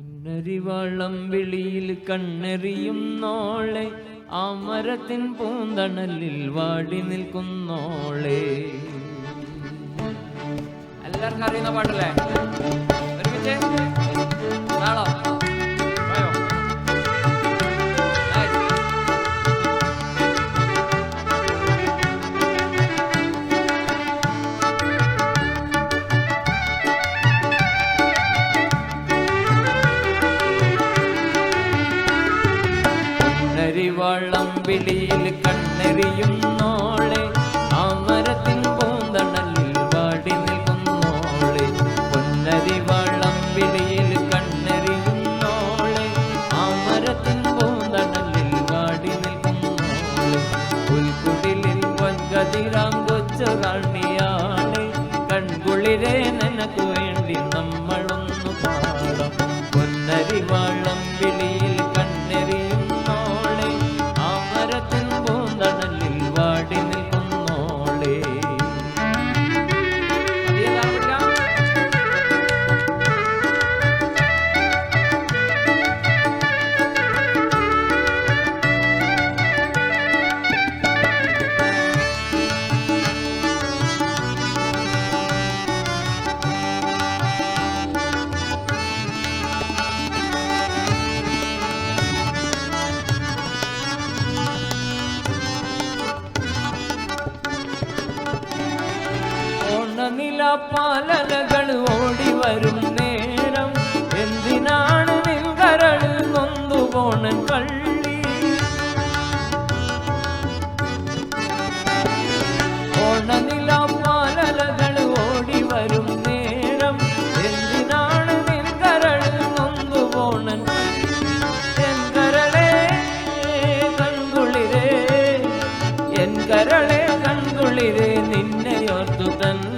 പുന്നരിവാളം വിളിയിൽ കണ്ണെറിയുന്നോളെ, ആ മരത്തിൻ പൂന്തണലിൽ വാടി നിൽക്കുന്നോളെ. എല്ലാവർക്കും അറിയുന്ന പാട്ടല്ലേ? ഒരുമിച്ച് താളം. പുന്നരിവാളം വിളിയിൽ കണ്ണെറിയുന്നോളെ, ആ മരത്തിൻ പൂന്തണലിൽ വാടി നിൽക്കുന്നോളെ. പുന്നരിവാളം വിളിയിൽ കണ്ണെറിയുന്നോളെ, ആ മരത്തിൻ പൂന്തണലിൽ വാടി നിൽക്കുന്നോളെ. പുൽക്കുടിലിൽ പൊൻകതിരാം കൊച്ചു റാണിയാളെ, കൺകുളിരെ നിനക്ക് വേണ്ടി നമ്മളൊന്നു പാടാം. പുന്നരിവാളം വിളിയിൽ നിലപ്പാലകൾ ഓടി വരും നേരം, എന്തിനാണ് നിൻകരൾ നൊന്തുപോണൻ കള്ളി? ഓണനിലപ്പാലകൾ ഓടി വരും നേരം, എന്തിനാണ് നിൻകരൾ നൊന്തുപോണൻ? എൻ കരളെ കൺകുളിരേ, എൻ കരളെ കൺകുളിരേ, നിന്നെയോർത്തു തന്നെ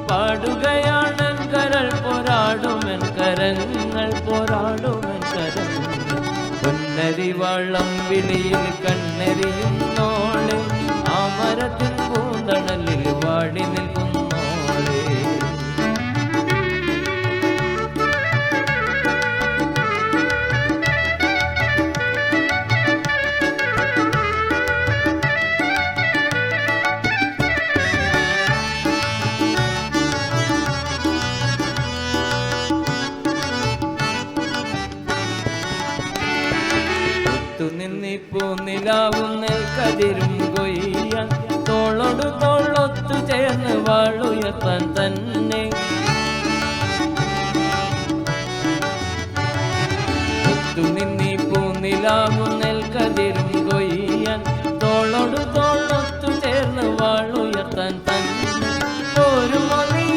പാടുകയാണ് കരൾ. പോരാടുമെൻ കരങ്ങൾ, പോരാടുമെൻ കരങ്ങൾ. പുന്നരിവാളം വിളിയിൽ കണ്ണെറിയുന്നോളെ, ആ മരത്തിൻ പൂന്തണലിൽ വാടി നിൽക്കുന്നോളെ. നിന്നിപ്പോ നിലാവും നെൽക്കതിരും കൊയ്യാൻ, തോളോടു തോളൊത്തു ചേർന്ന് വാളുയർത്താൻ തന്നെ. നിന്നിപ്പോ നിലാവും നെൽക്കതിരും കൊയ്യാൻ, തോളോടു തോളൊത്തു ചേർന്ന് വാളുയർത്താൻ തന്നെ. പോരുമോ നീ,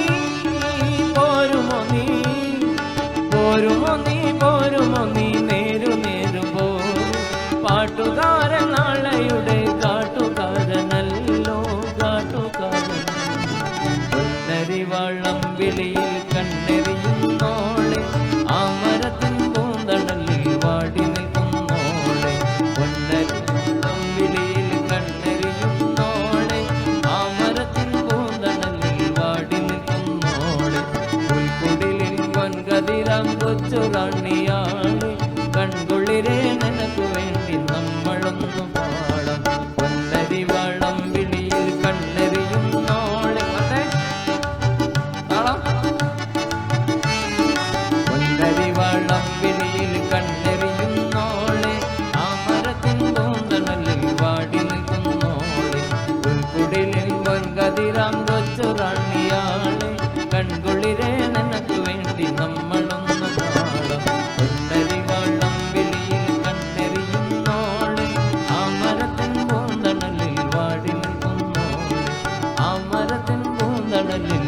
പോരുമോ നീ, പോരുമോ നീ, പോരുമോ നീ, നേരു നേരു പാട്ടുകാരൻ, നാളെയുടെ കാട്ടുകാരനല്ലോ കാട്ടുകാരൻ. പുന്നരിവാളം വിളിയിൽ കണ്ണെറിയുന്നോളെ, ആ മരത്തിൻ പൂന്തണലിൽ വാടി നിൽക്കുന്നോളെ. പുന്നരിവാളം വിളിയിൽ കണ്ണെറിയുന്നോളെ, ആ മരത്തിൻ പൂന്തണലിൽ വാടി നിൽക്കുന്നോളെ. പുൽക്കുടിലിൽ പൊൻകതിരാം കൊച്ചു റാണിയാളെ, കൺകുളിരെ നിനക്ക് വേണ്ടി നമ്മളൊന്നു പാടാം. പുന്നരിവാളം വിളിയിൽ കണ്ണെറിയുന്നോളെ, പുന്നരിവാളം വിളിയിൽ കണ്ണെറിയുന്നോളെ, ആ മരത്തിൻ പൂന്തണലിൽ വാടി നിൽക്കുന്നോളെ. പുൽക്കുടിലിൽ പൊൻകതിരാം കൊച്ചു റാണിയാളെ, കൺകുളിരെ നിനക്ക് വേണ്ടി നമ്മളൊന്നു പാടാം. പുന്നരിവാളം വിളിയിൽ കണ്ണെറിയുന്നോളെ, ആ മരത്തിൻ പൂന്തണലിൽ വാടി നിൽക്കുന്നോളെ, ആ മരത്തിൻ പൂന്തണലിൽ